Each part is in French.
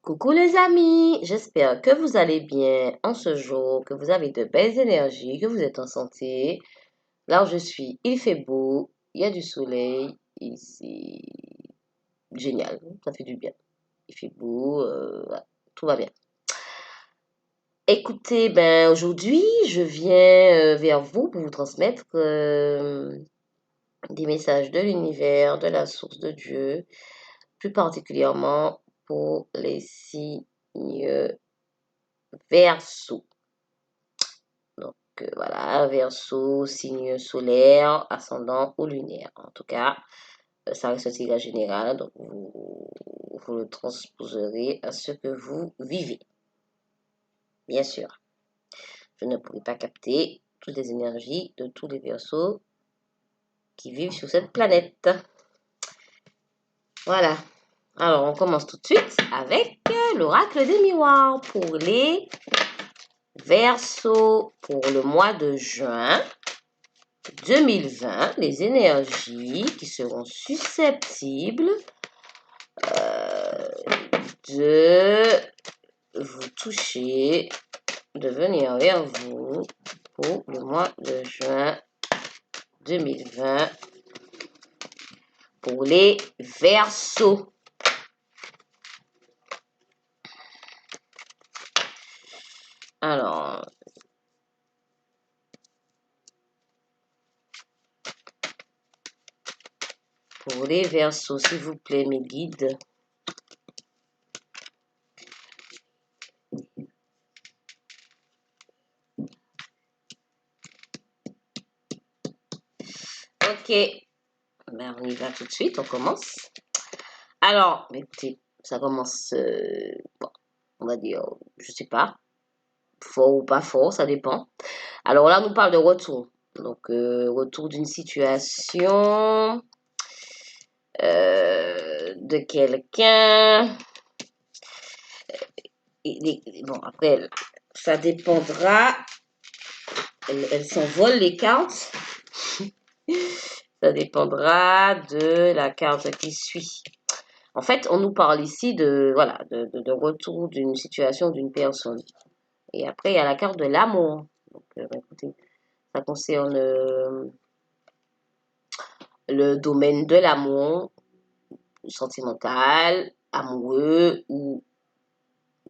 Coucou les amis, j'espère que vous allez bien en ce jour, que vous avez de belles énergies, que vous êtes en santé. Là où je suis, il fait beau, il y a du soleil, ici, génial, ça fait du bien. Il fait beau, voilà, tout va bien. Écoutez, ben aujourd'hui, je viens vers vous pour vous transmettre des messages de l'univers, de la source de Dieu, plus particulièrement pour les signes Verseau. Donc voilà, Verseau, signe solaire, ascendant ou lunaire. En tout cas, ça reste un tirage général, donc vous le transposerez à ce que vous vivez. Bien sûr, je ne pourrai pas capter toutes les énergies de tous les Verseaux qui vivent sur cette planète. Voilà. Alors, on commence tout de suite avec l'oracle des miroirs pour les Verseaux pour le mois de juin 2020, les énergies qui seront susceptibles de vous toucher, de venir vers vous pour le mois de juin 2020 pour les Verseaux. Alors, pour les Verseaux, s'il vous plaît, mes guides. Ok, ben, on y va tout de suite, on commence. Alors, écoutez, ça commence, bon, on va dire, je sais pas, fort ou pas fort, ça dépend. Alors là, on nous parle de retour. Donc, retour d'une situation de quelqu'un. Bon, après, ça dépendra. Elles s'envolent, les cartes. Ça dépendra de la carte qui suit. En fait, on nous parle ici de, voilà, de retour d'une situation d'une personne. Et après, il y a la carte de l'amour. Donc, écoutez, ça concerne le domaine de l'amour, sentimental, amoureux ou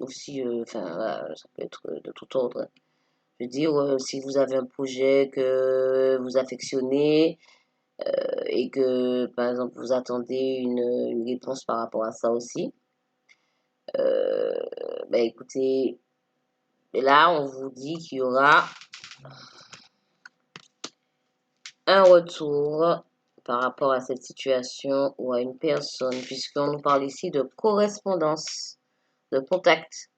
aussi, voilà, ça peut être de tout ordre. Je veux dire, si vous avez un projet que vous affectionnez et que, par exemple, vous attendez une réponse par rapport à ça aussi, ben écoutez, là, on vous dit qu'il y aura un retour par rapport à cette situation ou à une personne, puisqu'on nous parle ici de correspondance, de contact.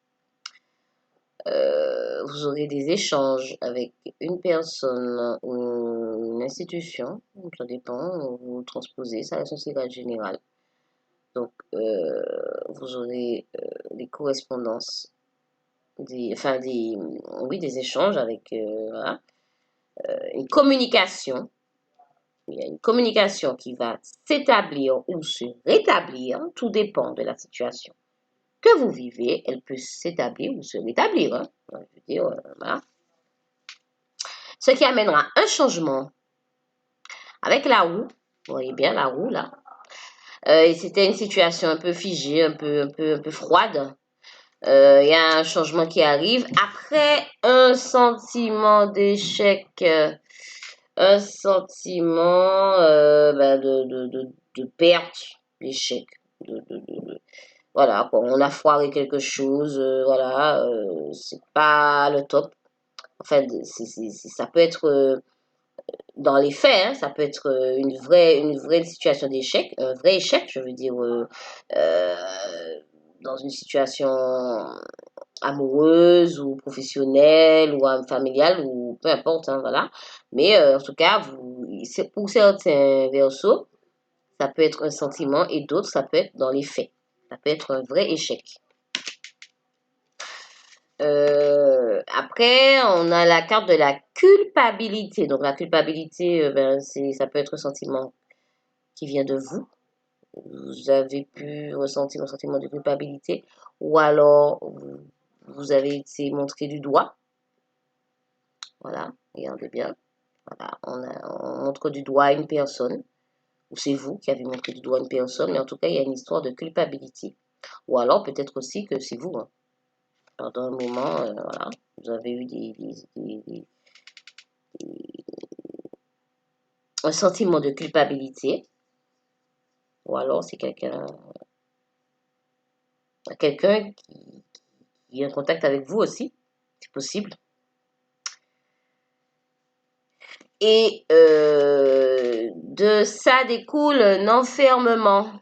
Vous aurez des échanges avec une personne ou une institution, ça dépend, vous transposez, ça reste un tirage général. Donc, vous aurez des correspondances, oui, des échanges avec, voilà, une communication. Il y a une communication qui va s'établir ou se rétablir, tout dépend de la situation que vous vivez. Elle peut s'établir ou se rétablir, hein. Je veux dire, voilà. Ce qui amènera un changement avec la roue. Vous voyez bien la roue là. Et c'était une situation un peu figée, un peu froide. Il y a un changement qui arrive après un sentiment d'échec, un sentiment de perte, d'échec. Voilà, on a foiré quelque chose, voilà, c'est pas le top. Enfin, ça peut être dans les faits, hein, ça peut être une vraie situation d'échec, un vrai échec, je veux dire, euh, dans une situation amoureuse ou professionnelle ou familiale ou peu importe, hein, voilà. Mais en tout cas, pour certains versos, ça peut être un sentiment et d'autres, ça peut être dans les faits. Ça peut être un vrai échec. Après, on a la carte de la culpabilité. Donc, la culpabilité, ça peut être un sentiment qui vient de vous. vous avez pu ressentir un sentiment de culpabilité, ou alors vous avez été montré du doigt. Voilà, regardez bien. Voilà, on montre du doigt à une personne, ou c'est vous qui avez montré du doigt à une personne, mais en tout cas, il y a une histoire de culpabilité. Ou alors, peut-être aussi que c'est vous, hein. Pendant un moment, voilà, vous avez eu un sentiment de culpabilité, ou alors c'est quelqu'un qui est en contact avec vous aussi, c'est possible. Et de ça découle un enfermement,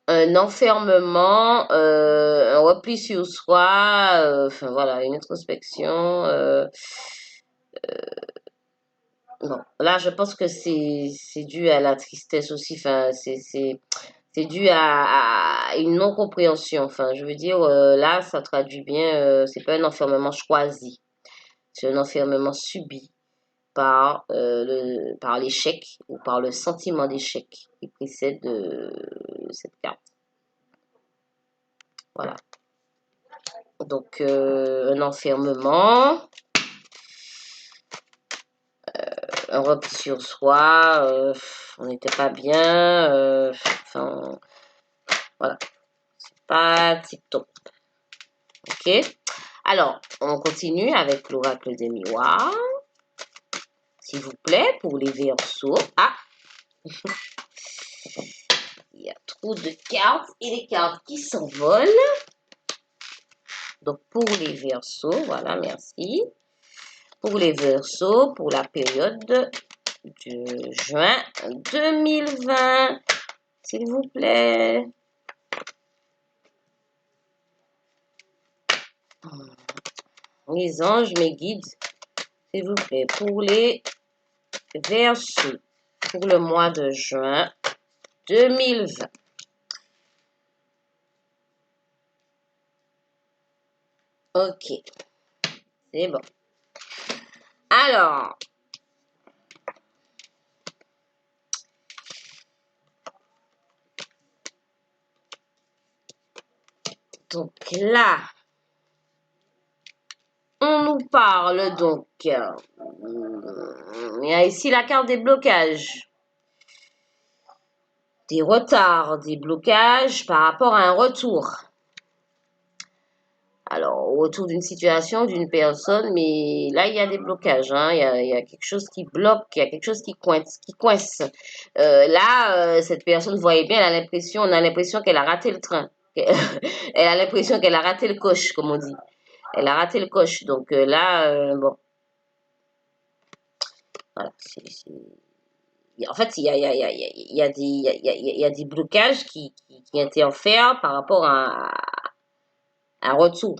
un repli sur soi, enfin voilà, une introspection. Bon, là, je pense que c'est dû à la tristesse aussi. Enfin, c'est dû à une non-compréhension. Enfin, je veux dire, là, ça traduit bien. C'est pas un enfermement choisi, c'est un enfermement subi par l'échec ou par le sentiment d'échec qui précède cette carte. Voilà. Donc, un enfermement, un repli sur soi, on n'était pas bien, enfin, voilà, pas tip top. Ok. Alors, on continue avec l'oracle des miroirs, s'il vous plaît, pour les Verseaux. Ah, il y a trop de cartes et les cartes qui s'envolent. Donc, pour les Verseaux, voilà, merci. Pour les Verseaux, pour la période de juin 2020, s'il vous plaît. Les anges, mes guides, s'il vous plaît, pour les Verseaux, pour le mois de juin 2020. Ok, c'est bon. Alors, donc là, on nous parle donc, il y a ici la carte des blocages, des retards, des blocages par rapport à un retour. Alors, au retour d'une situation, d'une personne, mais là, il y a des blocages, hein. Il y a quelque chose qui bloque, il y a quelque chose qui coince. Là, cette personne, vous voyez bien, on a l'impression qu'elle a raté le train. Elle a l'impression qu'elle a raté le coche, comme on dit. Elle a raté le coche. Donc là, bon, voilà. En fait, il y a des blocages qui interfèrent par rapport à un retour.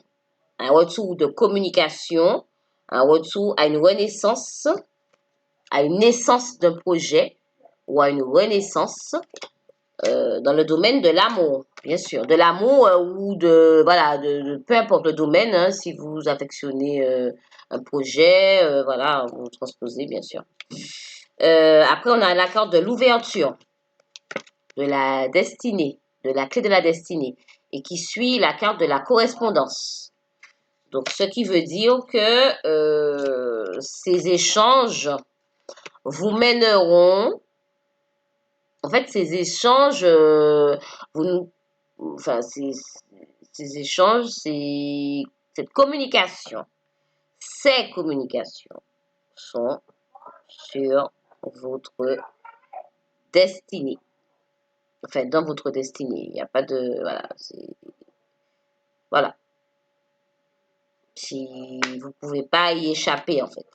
Un retour de communication, un retour à une renaissance, à une naissance d'un projet ou à une renaissance dans le domaine de l'amour, bien sûr, de l'amour ou voilà, peu importe le domaine, hein, si vous affectionnez un projet, voilà, vous transposez, bien sûr. Après, on a la carte de l'ouverture, de la destinée, de la clé de la destinée, et qui suit la carte de la correspondance. Donc, ce qui veut dire que ces échanges vous mèneront, en fait, ces échanges, enfin, ces échanges, cette communication, ces communications sont sur votre destinée. Enfin, dans votre destinée. Il n'y a pas de, voilà. Si vous ne pouvez pas y échapper, en fait.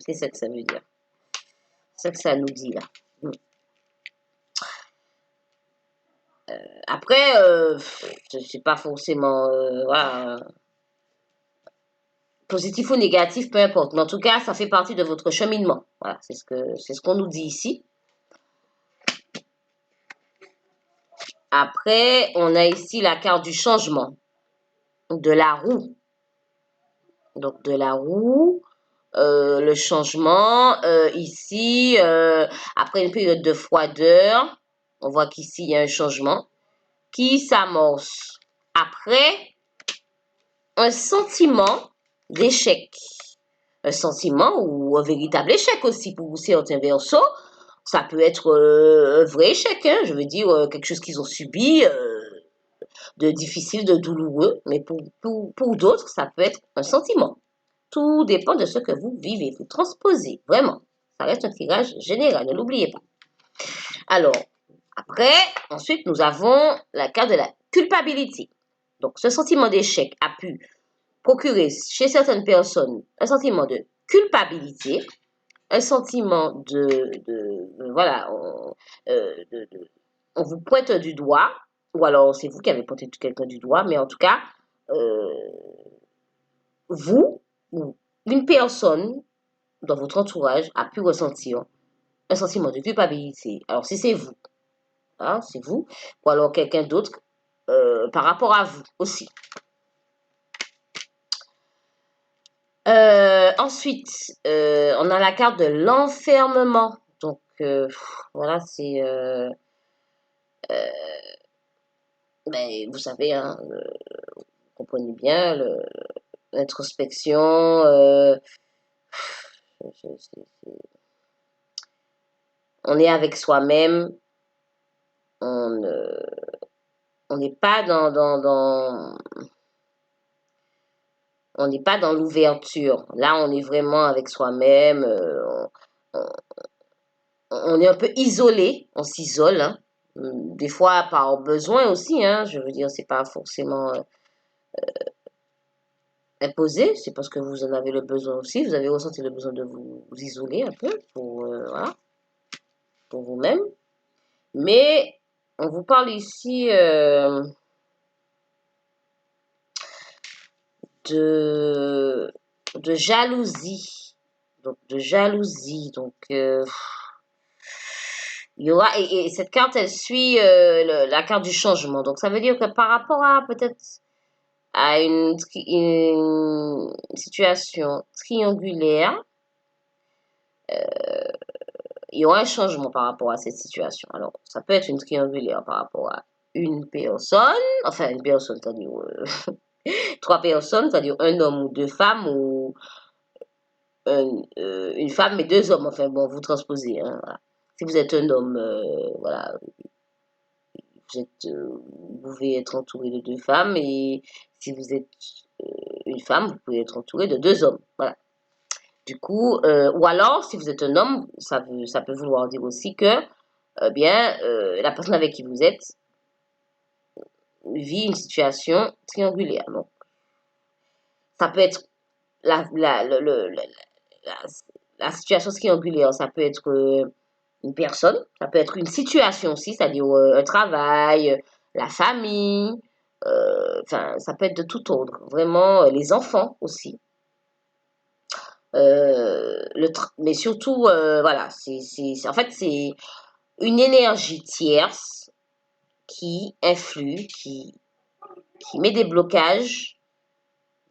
C'est ça que ça veut dire. C'est ça que ça nous dit, là. Après, c'est pas forcément voilà, positif ou négatif, peu importe. Mais en tout cas, ça fait partie de votre cheminement. Voilà, c'est ce qu'on nous dit ici. Après, on a ici la carte du changement, de la roue. Donc de la roue, le changement. Ici, après une période de froideur, on voit qu'ici, il y a un changement qui s'amorce après un sentiment d'échec. Un sentiment ou un véritable échec aussi pour certains versos. Ça peut être un vrai échec, hein, je veux dire, quelque chose qu'ils ont subi de difficile, de douloureux, mais pour d'autres, ça peut être un sentiment. Tout dépend de ce que vous vivez, vous transposez, vraiment. Ça reste un tirage général, ne l'oubliez pas. Alors, après, ensuite, nous avons la carte de la culpabilité. Donc, ce sentiment d'échec a pu procurer chez certaines personnes un sentiment de culpabilité, un sentiment voilà, on vous pointe du doigt, ou alors c'est vous qui avez pointé quelqu'un du doigt, mais en tout cas, euh, vous ou une personne dans votre entourage a pu ressentir un sentiment de culpabilité. Alors si c'est vous, hein, c'est vous, ou alors quelqu'un d'autre par rapport à vous aussi. Ensuite, on a la carte de l'enfermement. Donc, voilà, c'est... ben, vous savez, hein, vous comprenez bien, l'introspection. On est avec soi-même. On on n'est pas on n'est pas dans l'ouverture. Là, on est vraiment avec soi-même. On, on est un peu isolé. On s'isole, hein. Des fois par besoin aussi, hein. Je veux dire, c'est pas forcément imposé, c'est parce que vous en avez le besoin aussi. Vous avez ressenti le besoin de vous isoler un peu pour, voilà, pour vous-même. Mais on vous parle ici de, de jalousie. Donc, de jalousie. Donc, il y aura, et cette carte, elle suit la carte du changement. Donc, ça veut dire que par rapport à peut-être à une situation triangulaire, il y aura un changement par rapport à cette situation. Alors, ça peut être une triangulaire par rapport à une personne, enfin une personne, c'est-à-dire trois personnes, c'est-à-dire un homme ou deux femmes, ou une femme et deux hommes. Enfin bon, vous transposez. Hein, voilà. Si vous êtes un homme, voilà, vous pouvez être entouré de deux femmes, et si vous êtes une femme, vous pouvez être entouré de deux hommes. Voilà. Du coup, ou alors, si vous êtes un homme, ça peut vouloir dire aussi que, bien, la personne avec qui vous êtes vit une situation triangulaire. Donc, ça peut être la, la, le- la, la situation triangulaire, ça peut être une personne, ça peut être une situation aussi, c'est-à-dire un travail, la famille, enfin, ça peut être de tout ordre. Vraiment, les enfants aussi. Mais surtout, voilà, en fait, c'est une énergie tierce qui influe, qui met des blocages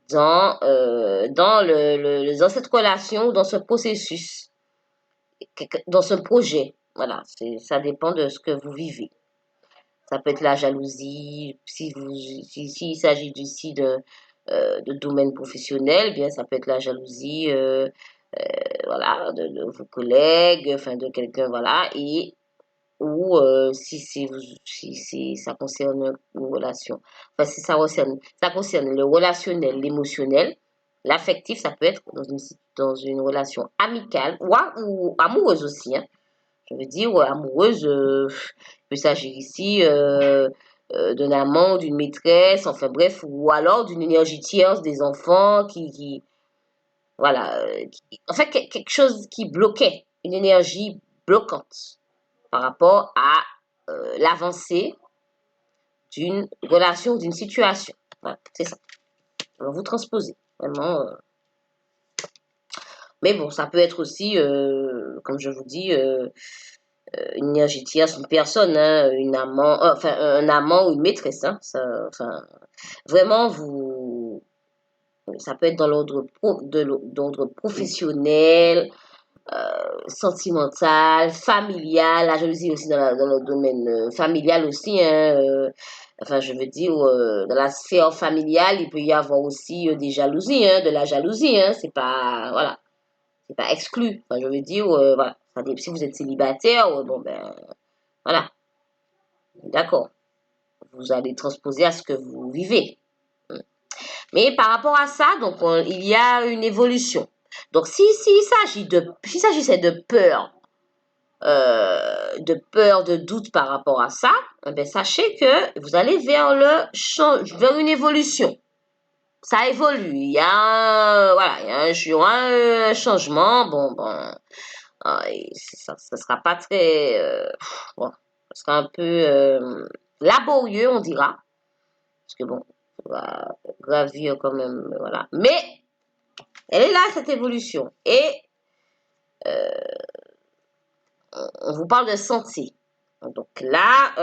dans cette relation, dans ce processus, dans ce projet. Voilà, ça dépend de ce que vous vivez. Ça peut être la jalousie, s'il s'agit ici de domaine professionnel, eh bien ça peut être la jalousie, voilà, de vos collègues, enfin de quelqu'un, voilà, et ou si ça concerne une relation, enfin si ça concerne le relationnel, l'émotionnel, l'affectif, ça peut être dans une relation amicale ou amoureuse aussi, hein. Je veux dire, amoureuse, il peut s'agir ici d'un amant, d'une maîtresse, enfin bref, ou alors d'une énergie tierce des enfants voilà, en fait, quelque chose qui bloquait, une énergie bloquante par rapport à l'avancée d'une relation ou d'une situation. Voilà, c'est ça. Alors, vous transposez, vraiment. Mais bon, ça peut être aussi, comme je vous dis, une énergie tierce, une personne, hein, un amant ou une maîtresse. Hein, ça, enfin, vraiment, Ça peut être dans d'ordre professionnel, sentimentale, familiale, la jalousie aussi dans le domaine familial aussi, hein, enfin je veux dire, dans la sphère familiale, il peut y avoir aussi des jalousies, hein, de la jalousie, hein, c'est pas, voilà, c'est pas exclu, enfin je veux dire, voilà, si vous êtes célibataire, bon ben, voilà, d'accord, vous allez transposer à ce que vous vivez. Mais par rapport à ça, donc il y a une évolution. Donc s'il s'agissait de peur, de doute par rapport à ça, eh bien, sachez que vous allez vers une évolution. Ça évolue. Il y a voilà, il y aura un changement. Bon, ça sera pas très, bon, ça sera un peu laborieux, on dira, parce que bon, on va gravir quand même, voilà. Mais elle est là cette évolution et on vous parle de santé. Donc là,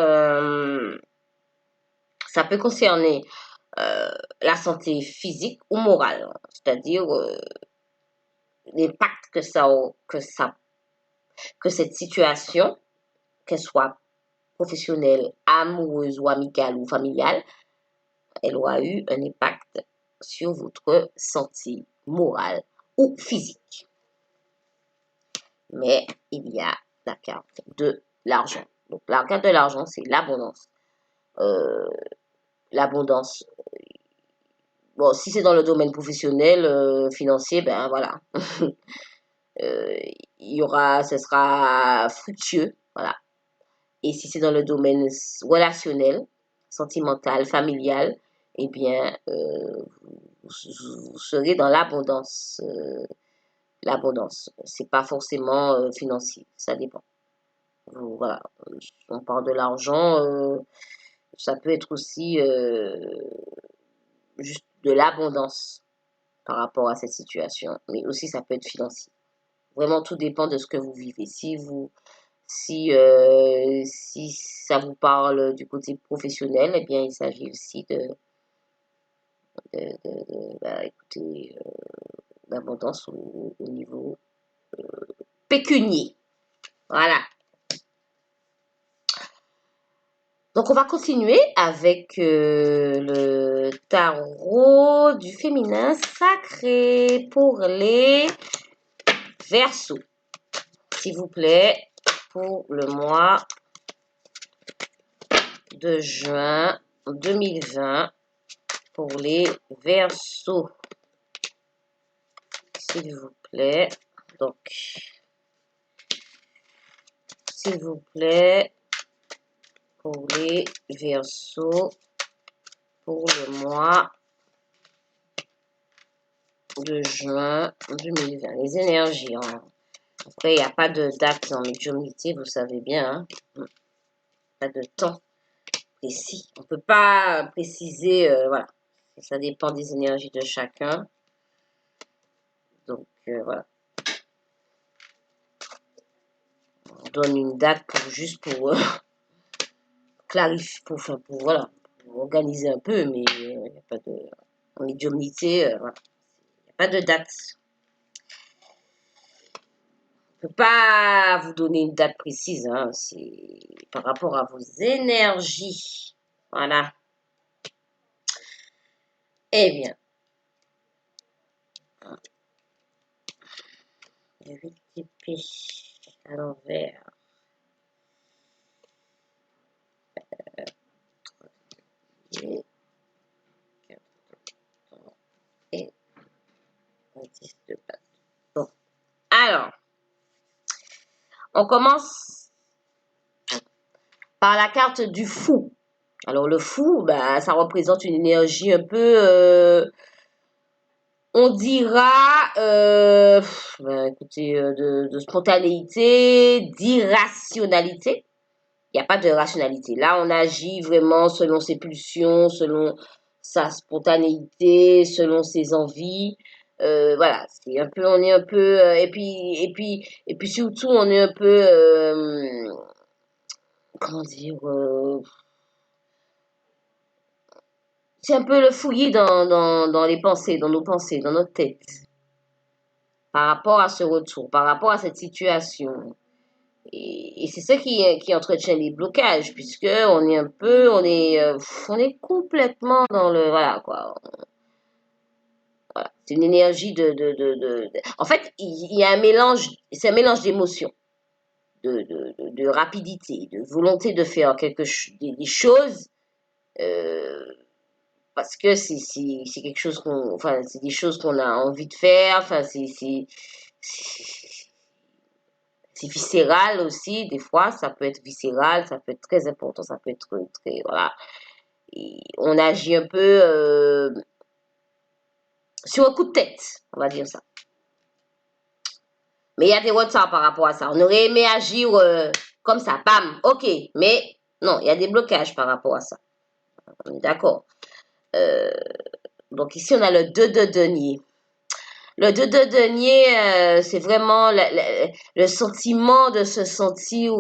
ça peut concerner la santé physique ou morale, c'est-à-dire l'impact que cette situation, qu'elle soit professionnelle, amoureuse ou amicale ou familiale, elle aura eu un impact sur votre santé morale ou physique. Mais il y a la carte de l'argent. Donc la carte de l'argent, c'est l'abondance. Euh, l'abondance. Bon, si c'est dans le domaine professionnel, financier, ben voilà. Euh, ce sera fructueux, voilà. Et si c'est dans le domaine relationnel, sentimental, familial, eh bien, vous serez dans l'abondance. L'abondance, c'est pas forcément financier, ça dépend. Voilà, on parle de l'argent, ça peut être aussi juste de l'abondance par rapport à cette situation, mais aussi ça peut être financier. Vraiment, tout dépend de ce que vous vivez. Si ça vous parle du côté professionnel, eh bien, il s'agit aussi écoutez, d'abondance au niveau pécunier. Voilà. Donc, on va continuer avec le tarot du féminin sacré pour les Verseaux. S'il vous plaît, pour le mois de juin 2020, pour les Verseaux. S'il vous plaît. Donc, s'il vous plaît, pour les Verseaux, pour le mois de juin 2020. Les énergies. Hein. Après, il n'y a pas de date en médiumnité, vous savez bien. Hein. Pas de temps précis. On ne peut pas préciser, voilà. Ça dépend des énergies de chacun. Donc, voilà. On donne une date juste pour clarifier, voilà, pour organiser un peu, mais il n'y a pas de... En médiumnité, voilà. Il n'y a pas de date. Je ne peux pas vous donner une date précise, hein, c'est par rapport à vos énergies. Voilà. Eh bien, 8 épées à l'envers. Et 10 de base. Bon. Alors, on commence par la carte du fou. Alors, le fou, bah, ça représente une énergie un peu, on dira, bah, écoutez, de spontanéité, d'irrationalité. Il n'y a pas de rationalité. Là, on agit vraiment selon ses pulsions, selon sa spontanéité, selon ses envies. Voilà, on est un peu, et puis surtout, on est un peu, comment dire, c'est un peu le fouillis dans les pensées, dans nos pensées, dans notre tête, par rapport à ce retour, par rapport à cette situation. Et c'est ça qui entretient les blocages, puisque on est complètement dans le, voilà, quoi. Voilà. C'est une énergie en fait, il y a un mélange, c'est un mélange d'émotions, de rapidité, de volonté de faire des choses, euh, parce que c'est quelque chose enfin, c'est des choses qu'on a envie de faire, enfin, c'est viscéral aussi, des fois, ça peut être viscéral, ça peut être très important, ça peut être très, voilà. Et on agit un peu sur un coup de tête, on va dire ça. Mais il y a des retards par rapport à ça. On aurait aimé agir comme ça, bam, ok. Mais non, il y a des blocages par rapport à ça. On est d'accord. Euh, donc ici, on a le 2 de denier. Le 2 de denier, c'est vraiment le sentiment de se sentir,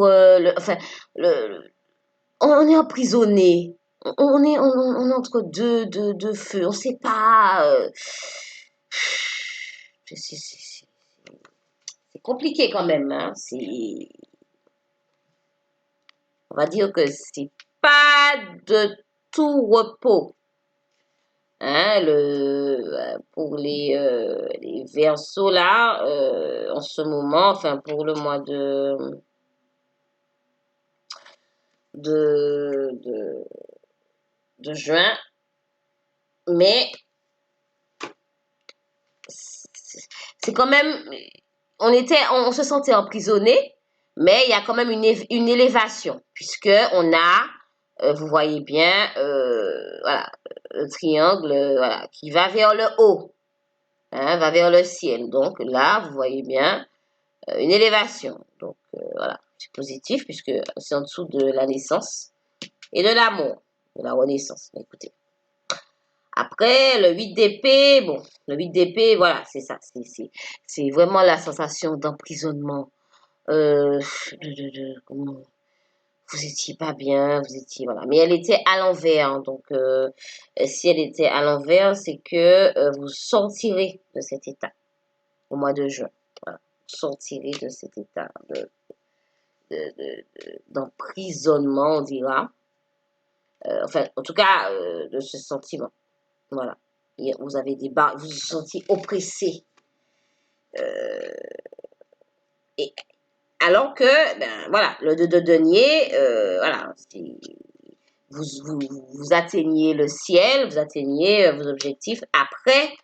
enfin, le, on est emprisonné. On est entre deux feux. On ne sait pas. C'est compliqué quand même. Hein. On va dire que c'est pas de tout repos. Hein, pour les versos là, en ce moment, enfin pour le mois de, de, de juin, mais c'est quand même, on se sentait emprisonné, mais il y a quand même une élévation, puisque on a, vous voyez bien, voilà, le triangle, voilà, qui va vers le haut, hein, va vers le ciel. Donc là, vous voyez bien une élévation. Donc voilà, c'est positif puisque c'est en dessous de la naissance et de l'amour, de la renaissance. Écoutez. Après, le 8 d'épée, bon, le 8 d'épée, voilà, c'est ça. C'est vraiment la sensation d'emprisonnement. Comment, vous étiez pas bien, vous étiez, voilà. Mais elle était à l'envers. Hein, donc, si elle était à l'envers, c'est que vous sortirez de cet état au mois de juin. Voilà. Vous sortirez de cet état d'emprisonnement, on dira. Enfin, en tout cas, de ce sentiment. Voilà. Et vous avez des barres, vous vous sentez oppressé. Et alors que, ben voilà, le 2 de denier, voilà, vous atteignez le ciel, vous atteignez vos objectifs après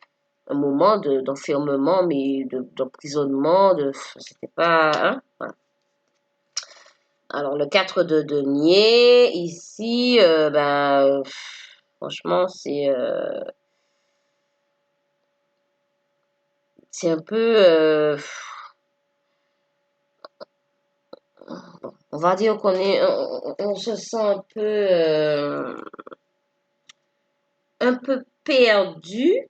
un moment d'enfermement, mais d'emprisonnement, c'était pas, hein, voilà. Alors, le 4 de denier, ici, ben, franchement, c'est un peu, on va dire on se sent un peu perdu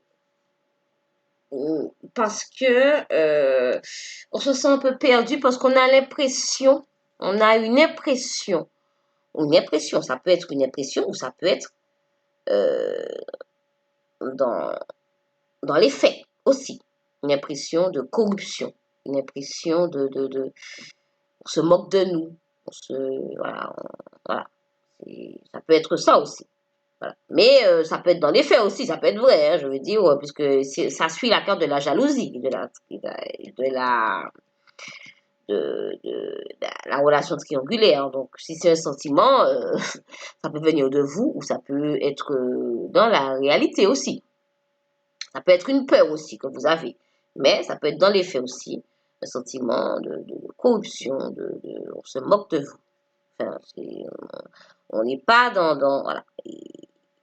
parce que on se sent un peu perdu parce qu'on a l'impression, on a une impression, ça peut être une impression ou ça peut être euh, dans, dans les faits aussi, une impression de corruption, une impression on se moque de nous, voilà, voilà. Ça peut être ça aussi. Voilà. Mais ça peut être dans les faits aussi, ça peut être vrai, hein, je veux dire, puisque ça suit la carte de la jalousie, de la relation triangulaire. Donc, si c'est un sentiment, ça peut venir de vous ou ça peut être dans la réalité aussi. Ça peut être une peur aussi que vous avez, mais ça peut être dans les faits aussi, un sentiment de corruption, on se moque de vous. Enfin, on n'est pas voilà.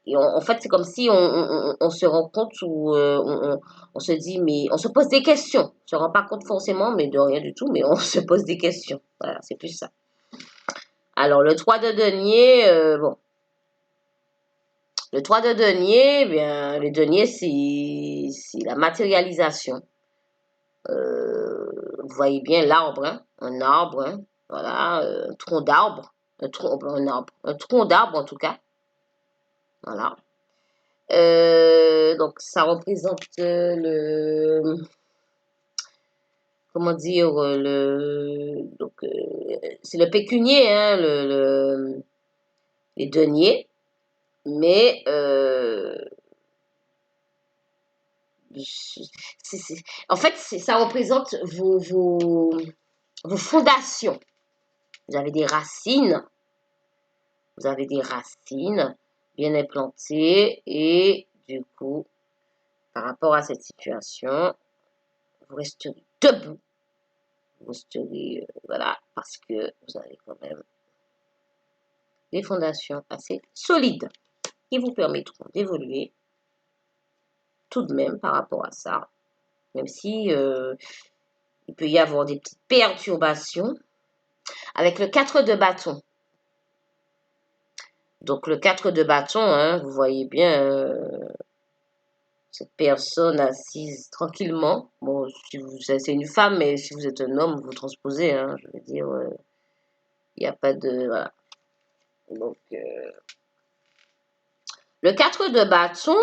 Et en fait, c'est comme si on se rend compte ou on se dit, mais on se pose des questions. On se rend pas compte forcément, mais de rien du tout, mais on se pose des questions. Voilà, c'est plus ça. Alors, le 3 de denier, bon. Le 3 de denier, eh bien, le denier, c'est la matérialisation. Vous voyez bien l'arbre, hein, un arbre, hein, voilà, un tronc d'arbre, un tronc d'arbre en tout cas, voilà. Donc, ça représente comment dire, donc, c'est le pécunier, hein, les deniers, mais en fait, ça représente vos fondations. Vous avez des racines, bien implantées et du coup, par rapport à cette situation, vous resterez debout, vous resterez, voilà, parce que vous avez quand même des fondations assez solides qui vous permettront d'évoluer tout de même par rapport à ça, même si il peut y avoir des petites perturbations avec le 4 de bâton. Donc le 4 de bâton, hein, vous voyez bien cette personne assise tranquillement. Bon, si c'est une femme, mais si vous êtes un homme, vous transposez, hein, je veux dire, il n'y a pas de... Voilà. Donc, le 4 de bâton,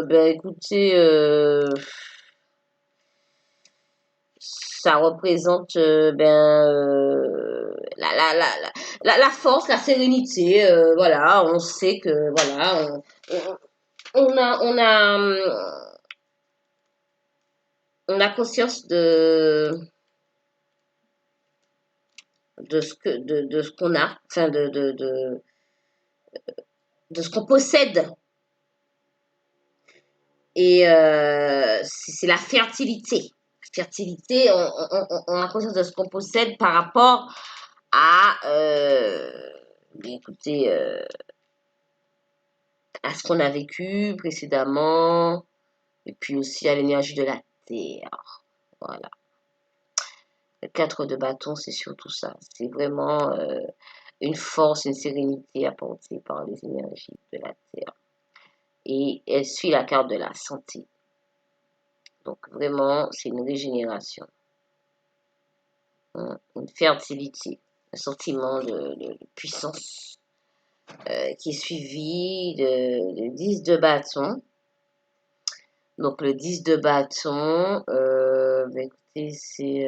ben écoutez, ça représente la force, la sérénité. Voilà, on sait que voilà, on a conscience de ce qu'on a, enfin de ce qu'on possède. Et c'est la fertilité. Fertilité, on a conscience de ce qu'on possède par rapport à, écoutez, à ce qu'on a vécu précédemment, et puis aussi à l'énergie de la terre. Voilà. Le 4 de bâton, c'est surtout ça. C'est vraiment une force, une sérénité apportée par les énergies de la terre. Et elle suit la carte de la santé. Donc vraiment, c'est une régénération, une fertilité, un sentiment de puissance qui est suivi de 10 de bâton. Donc le 10 de bâton, ben écoutez, c'est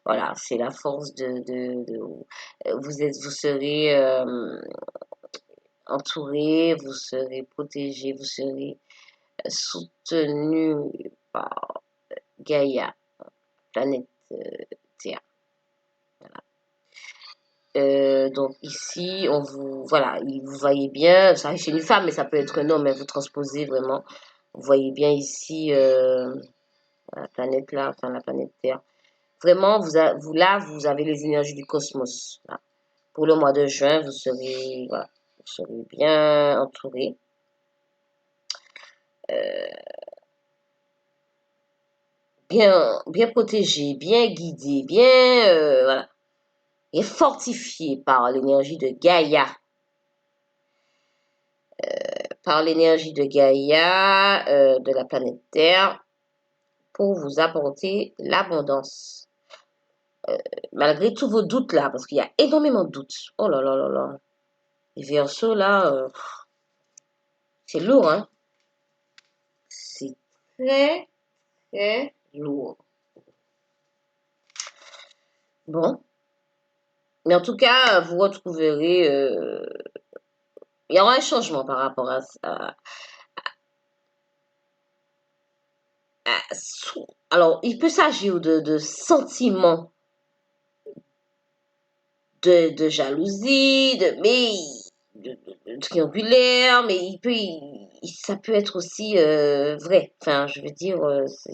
voilà, c'est la force vous serez entouré, vous serez protégé, vous serez soutenu par Gaïa, planète Terre. Donc ici, on vous, voilà, vous voyez bien, ça c'est une femme, mais ça peut être un homme, mais vous transposez vraiment. Vous voyez bien ici la planète là, enfin la planète Terre. Vraiment, vous avez les énergies du cosmos. Là. Pour le mois de juin, voilà, vous serez bien entouré. Bien protégé, bien guidé, voilà, et fortifié par l'énergie de Gaïa. Par l'énergie de Gaïa, de la planète Terre, pour vous apporter l'abondance. Malgré tous vos doutes là, parce qu'il y a énormément de doutes. Oh là là là là. Les Verseaux là, c'est lourd, hein. C'est très, très lourd. Bon. Mais en tout cas, vous retrouverez... il y aura un changement par rapport alors, il peut s'agir de sentiments de jalousie, de triangulaire, mais ça peut être aussi vrai. Enfin, je veux dire,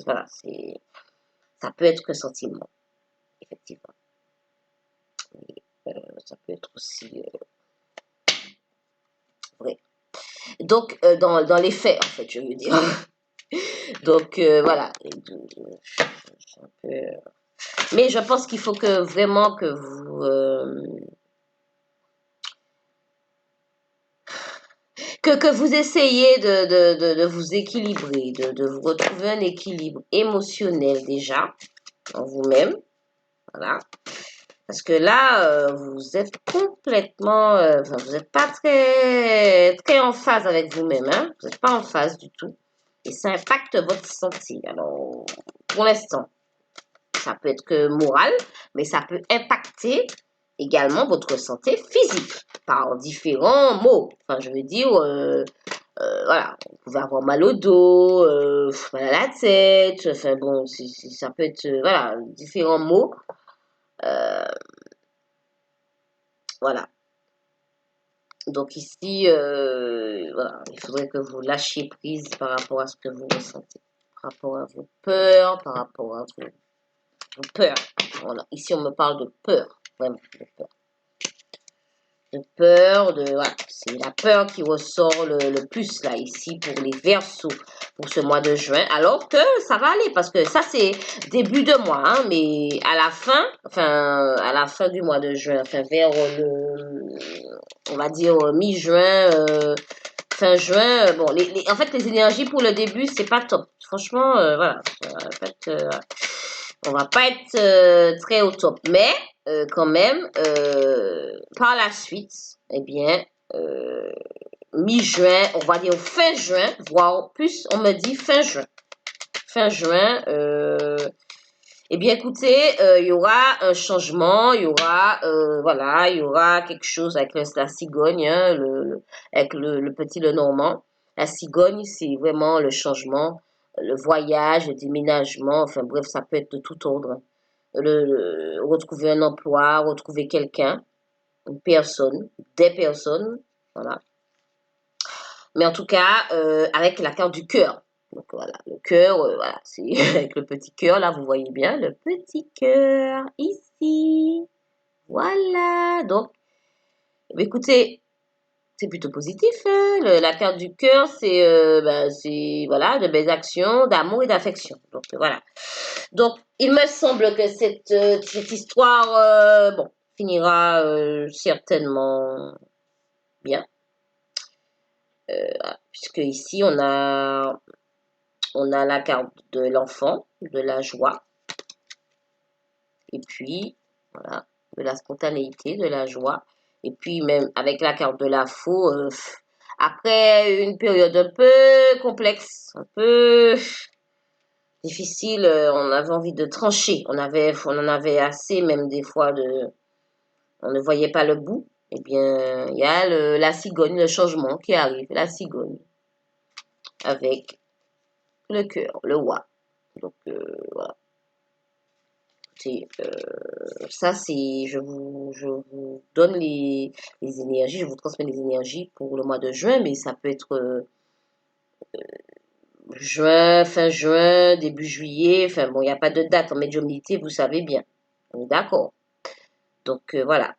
voilà, ça peut être qu'un sentiment, effectivement. Ça peut être aussi vrai. Donc, dans les faits, en fait, je veux dire. Donc, voilà. Mais je pense qu'il faut que vraiment que vous essayez de vous équilibrer, de vous retrouver un équilibre émotionnel déjà en vous-même. Voilà. Parce que là, vous êtes complètement, enfin, vous n'êtes pas très, très en phase avec vous-même, hein. Vous n'êtes pas en phase du tout. Et ça impacte votre santé. Alors, pour l'instant, ça peut être que moral, mais ça peut impacter également votre santé physique par différents mots. Enfin, je veux dire, voilà, vous pouvez avoir mal au dos, mal à la tête, enfin bon, ça peut être, voilà, différents mots. Euh, voilà. Donc ici, voilà, il faudrait que vous lâchiez prise par rapport à ce que vous ressentez, par rapport à vos peurs, par rapport à vos peurs. Voilà. Ici, on me parle de peur, vraiment, de peur. De peur, voilà, c'est la peur qui ressort le plus là ici pour les Verseaux pour ce mois de juin, alors que ça va aller parce que ça c'est début de mois, hein, mais à la fin du mois de juin, enfin vers on va dire mi-juin, fin juin, bon, en fait les énergies pour le début c'est pas top, franchement, voilà, en fait, on va pas être très au top, mais quand même, par la suite, eh bien, euh, mi-juin, on va dire fin juin, voire plus, on me dit fin juin. Fin juin, eh bien, écoutez, il y aura un changement, il y aura, voilà, il y aura quelque chose avec la cigogne, hein, avec le petit Lenormand. La cigogne, c'est vraiment le changement, le voyage, le déménagement, enfin bref, ça peut être de tout ordre. Retrouver un emploi, retrouver quelqu'un, une personne, des personnes, voilà. Mais en tout cas, avec la carte du cœur. Donc voilà, le cœur, voilà, c'est avec le petit cœur, là, vous voyez bien, le petit cœur, ici. Voilà. Donc, écoutez, c'est plutôt positif, hein. La carte du cœur, c'est, voilà, de belles actions, d'amour et d'affection. Donc, voilà. Donc, il me semble que cette histoire, bon, finira certainement bien. Puisque ici, on a la carte de l'enfant, de la joie, et puis, voilà, de la spontanéité, de la joie. Et puis, même avec la carte de la faux, après une période un peu complexe, un peu difficile, on avait envie de trancher. On en avait assez, même des fois, on ne voyait pas le bout. Eh bien, il y a la cigogne, le changement qui arrive, la cigogne, avec le cœur, le roi. Donc, voilà. Ça, je vous donne les énergies, je vous transmets les énergies pour le mois de juin, mais ça peut être juin, fin juin, début juillet, enfin bon, il n'y a pas de date en médiumnité, vous savez bien. On est d'accord. Donc voilà.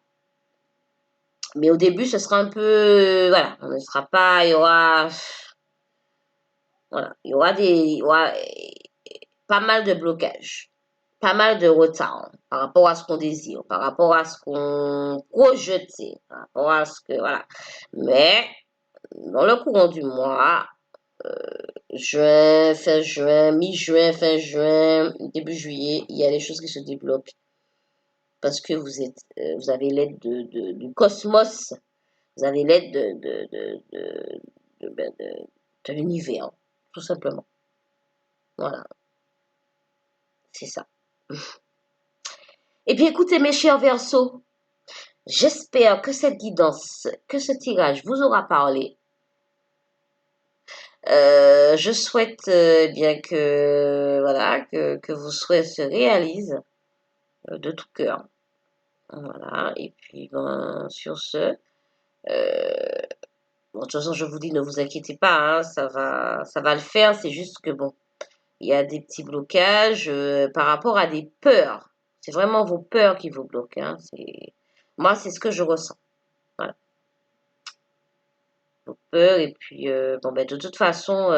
Mais au début, ce sera un peu, voilà, on ne sera pas, il y aura, voilà, il y aura pas mal de blocages, pas mal de retard par rapport à ce qu'on désire, par rapport à ce qu'on projetait, par rapport à ce que, voilà. Mais dans le courant du mois, juin, mi-juin, fin juin, début juillet, il y a des choses qui se débloquent parce que vous avez l'aide du cosmos, vous avez l'aide de l'univers, tout simplement. Voilà, c'est ça. Eh bien, écoutez, mes chers Verseaux, j'espère que cette guidance, que ce tirage vous aura parlé. Je souhaite bien que voilà que vos souhaits se réalisent de tout cœur. Voilà. Et puis ben, sur ce, bon, de toute façon je vous dis ne vous inquiétez pas, hein, ça va le faire. C'est juste que bon, il y a des petits blocages par rapport à des peurs. C'est vraiment vos peurs qui vous bloquent. Hein. Moi c'est ce que je ressens. Voilà. Vos peurs et puis bon ben de toute façon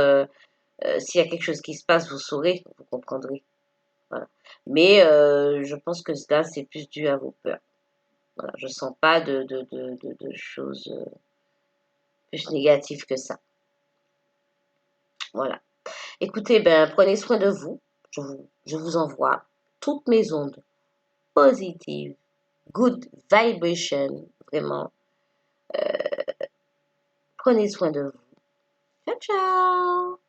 s'il y a quelque chose qui se passe vous saurez, vous comprendrez. Voilà. Mais je pense que là, c'est plus dû à vos peurs. Voilà. Je sens pas de choses plus négatives que ça. Voilà. Écoutez, ben, prenez soin de vous. Je vous envoie toutes mes ondes positives good vibration. Vraiment, prenez soin de vous. Ciao, ciao!